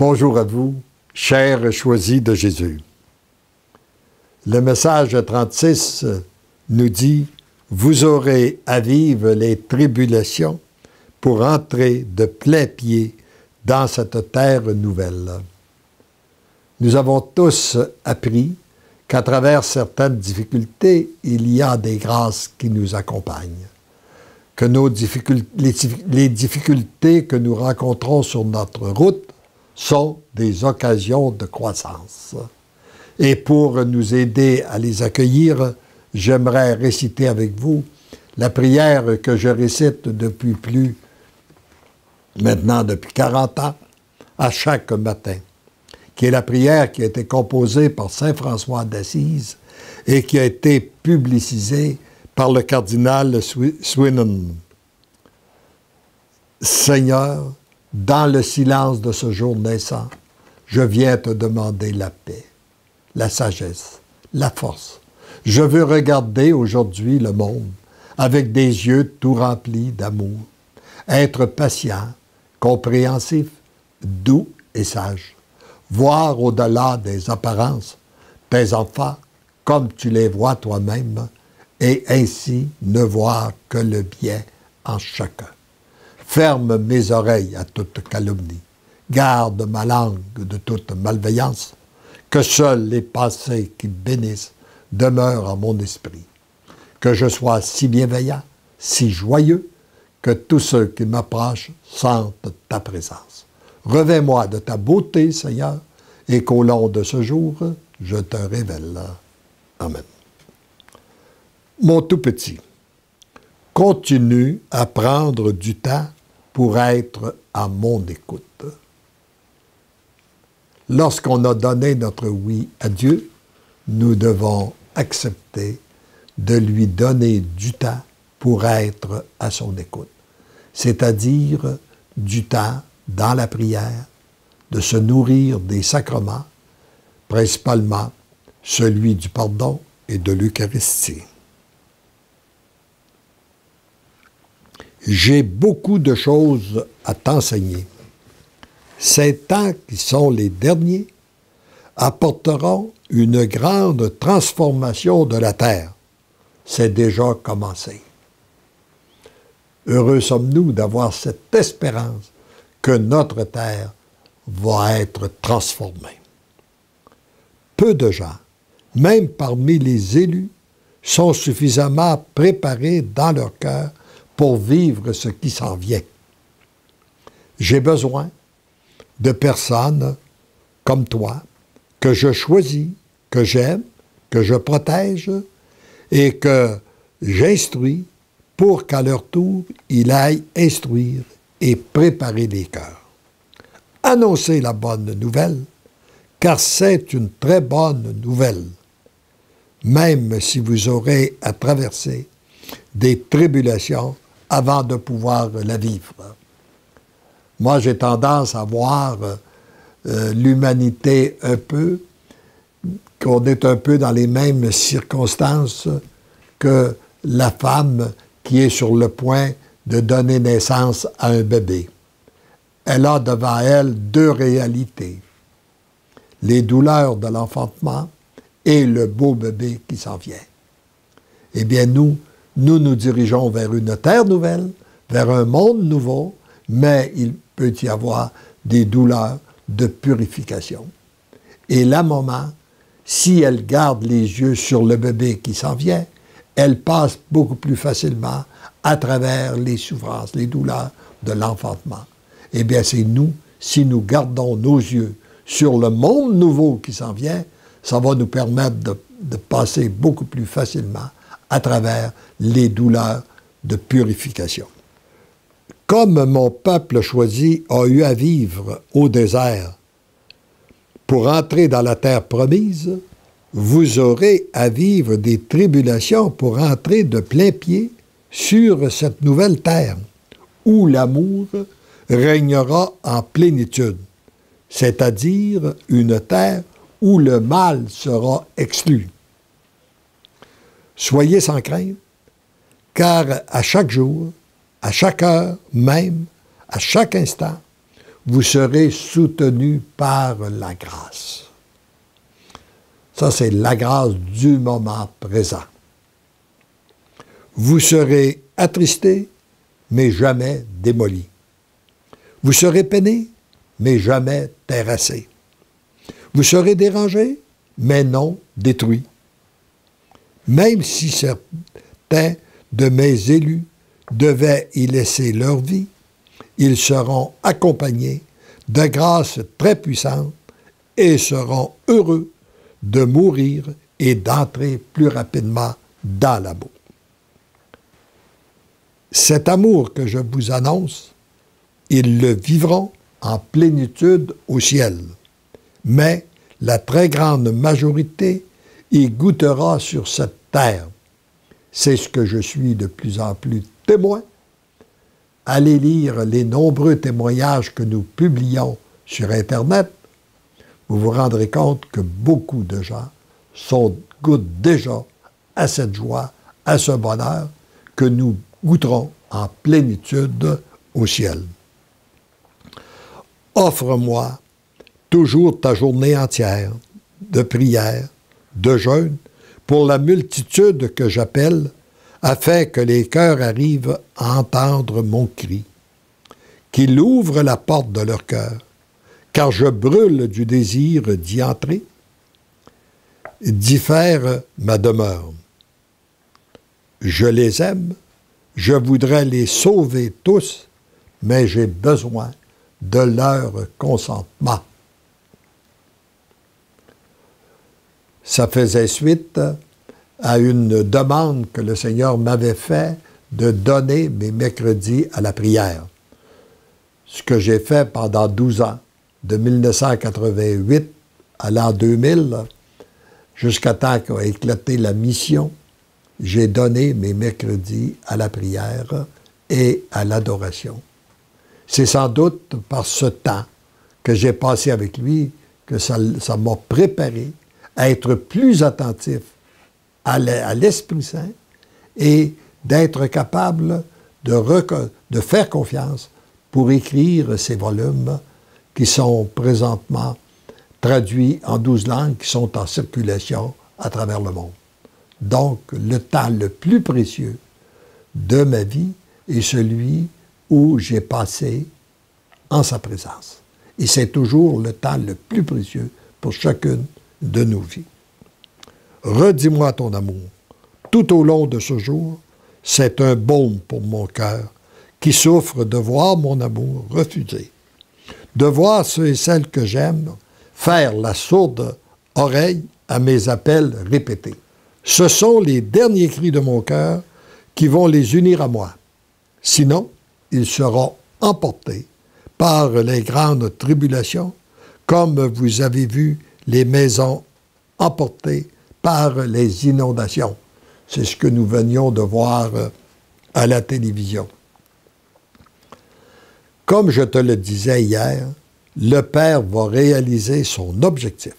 Bonjour à vous, chers choisis de Jésus. Le message 36 nous dit « Vous aurez à vivre les tribulations pour entrer de plein pied dans cette terre nouvelle. » Nous avons tous appris qu'à travers certaines difficultés, il y a des grâces qui nous accompagnent, que les difficultés que nous rencontrons sur notre route sont des occasions de croissance. Et pour nous aider à les accueillir, j'aimerais réciter avec vous la prière que je récite depuis 40 ans, à chaque matin, qui est la prière qui a été composée par saint François d'Assise et qui a été publicisée par le cardinal Swinnon. Seigneur, dans le silence de ce jour naissant, je viens te demander la paix, la sagesse, la force. Je veux regarder aujourd'hui le monde avec des yeux tout remplis d'amour, être patient, compréhensif, doux et sage, voir au-delà des apparences tes enfants comme tu les vois toi-même et ainsi ne voir que le bien en chacun. Ferme mes oreilles à toute calomnie. Garde ma langue de toute malveillance. Que seuls les pensées qui bénissent demeurent en mon esprit. Que je sois si bienveillant, si joyeux, que tous ceux qui m'approchent sentent ta présence. Revêt-moi de ta beauté, Seigneur, et qu'au long de ce jour, je te révèle. Amen. Mon tout petit, continue à prendre du temps pour être à mon écoute. Lorsqu'on a donné notre oui à Dieu, nous devons accepter de lui donner du temps pour être à son écoute, c'est-à-dire du temps dans la prière, de se nourrir des sacrements, principalement celui du pardon et de l'Eucharistie. J'ai beaucoup de choses à t'enseigner. Ces temps qui sont les derniers apporteront une grande transformation de la terre. C'est déjà commencé. Heureux sommes-nous d'avoir cette espérance que notre terre va être transformée. Peu de gens, même parmi les élus, sont suffisamment préparés dans leur cœur pour vivre ce qui s'en vient. J'ai besoin de personnes comme toi, que je choisis, que j'aime, que je protège et que j'instruis pour qu'à leur tour, ils aillent instruire et préparer les cœurs. Annoncez la bonne nouvelle, car c'est une très bonne nouvelle, même si vous aurez à traverser des tribulations avant de pouvoir la vivre. Moi, j'ai tendance à voir l'humanité un peu, qu'on est un peu dans les mêmes circonstances que la femme qui est sur le point de donner naissance à un bébé. Elle a devant elle deux réalités, les douleurs de l'enfantement et le beau bébé qui s'en vient. Eh bien, nous nous dirigeons vers une terre nouvelle, vers un monde nouveau, mais il peut y avoir des douleurs de purification. Et la maman, si elle garde les yeux sur le bébé qui s'en vient, elle passe beaucoup plus facilement à travers les souffrances, les douleurs de l'enfantement. Eh bien, c'est nous, si nous gardons nos yeux sur le monde nouveau qui s'en vient, ça va nous permettre de passer beaucoup plus facilement à travers les douleurs de purification. Comme mon peuple choisi a eu à vivre au désert pour entrer dans la terre promise, vous aurez à vivre des tribulations pour entrer de plein pied sur cette nouvelle terre, où l'amour régnera en plénitude, c'est-à-dire une terre où le mal sera exclu. Soyez sans crainte, car à chaque jour, à chaque heure même, à chaque instant, vous serez soutenus par la grâce. Ça, c'est la grâce du moment présent. Vous serez attristés, mais jamais démolis. Vous serez peinés, mais jamais terrassés. Vous serez dérangés, mais non détruits. Même si certains de mes élus devaient y laisser leur vie, ils seront accompagnés de grâces très puissantes et seront heureux de mourir et d'entrer plus rapidement dans l'amour. Cet amour que je vous annonce, ils le vivront en plénitude au ciel, mais la très grande majorité y goûtera sur cette terre. C'est ce que je suis de plus en plus témoin. Allez lire les nombreux témoignages que nous publions sur Internet. Vous vous rendrez compte que beaucoup de gens goûtent déjà à cette joie, à ce bonheur que nous goûterons en plénitude au ciel. Offre-moi toujours ta journée entière de prière, de jeûne, pour la multitude que j'appelle, afin que les cœurs arrivent à entendre mon cri, qu'ils ouvrent la porte de leur cœur, car je brûle du désir d'y entrer, d'y faire ma demeure. Je les aime, je voudrais les sauver tous, mais j'ai besoin de leur consentement. Ça faisait suite à une demande que le Seigneur m'avait faite de donner mes mercredis à la prière. Ce que j'ai fait pendant 12 ans, de 1988 à l'an 2000, jusqu'à temps qu'a éclaté la mission, j'ai donné mes mercredis à la prière et à l'adoration. C'est sans doute par ce temps que j'ai passé avec lui que ça m'a préparé à être plus attentif à l'Esprit Saint et d'être capable de faire confiance pour écrire ces volumes qui sont présentement traduits en 12 langues qui sont en circulation à travers le monde. Donc, le temps le plus précieux de ma vie est celui où j'ai passé en sa présence. Et c'est toujours le temps le plus précieux pour chacune de nos vies. Redis-moi ton amour. Tout au long de ce jour, c'est un baume pour mon cœur qui souffre de voir mon amour refusé, de voir ceux et celles que j'aime faire la sourde oreille à mes appels répétés. Ce sont les derniers cris de mon cœur qui vont les unir à moi. Sinon, ils seront emportés par les grandes tribulations, comme vous avez vu les maisons emportées par les inondations. C'est ce que nous venions de voir à la télévision. Comme je te le disais hier, le Père va réaliser son objectif.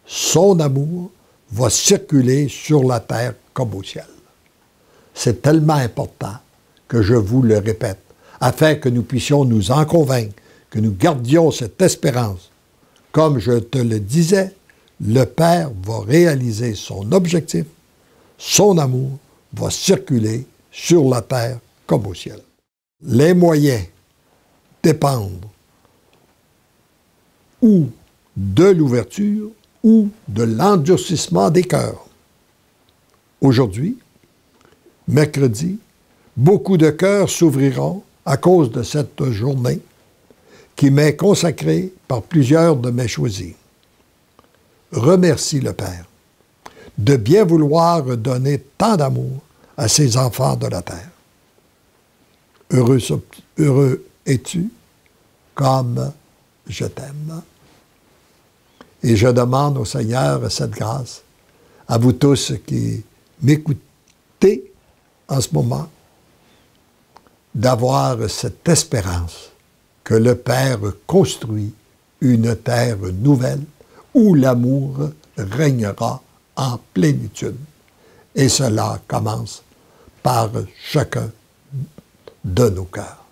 Son amour va circuler sur la terre comme au ciel. C'est tellement important que je vous le répète, afin que nous puissions nous en convaincre, que nous gardions cette espérance. Comme je te le disais, le Père va réaliser son objectif, son amour va circuler sur la terre comme au ciel. Les moyens dépendent ou de l'ouverture ou de l'endurcissement des cœurs. Aujourd'hui, mercredi, beaucoup de cœurs s'ouvriront à cause de cette journée qui m'est consacrée par plusieurs de mes choisis. Remercie le Père de bien vouloir donner tant d'amour à ses enfants de la terre. Heureux es-tu comme je t'aime. Et je demande au Seigneur cette grâce à vous tous qui m'écoutez en ce moment, d'avoir cette espérance que le Père construit une terre nouvelle où l'amour régnera en plénitude. Et cela commence par chacun de nos cœurs.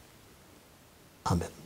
Amen.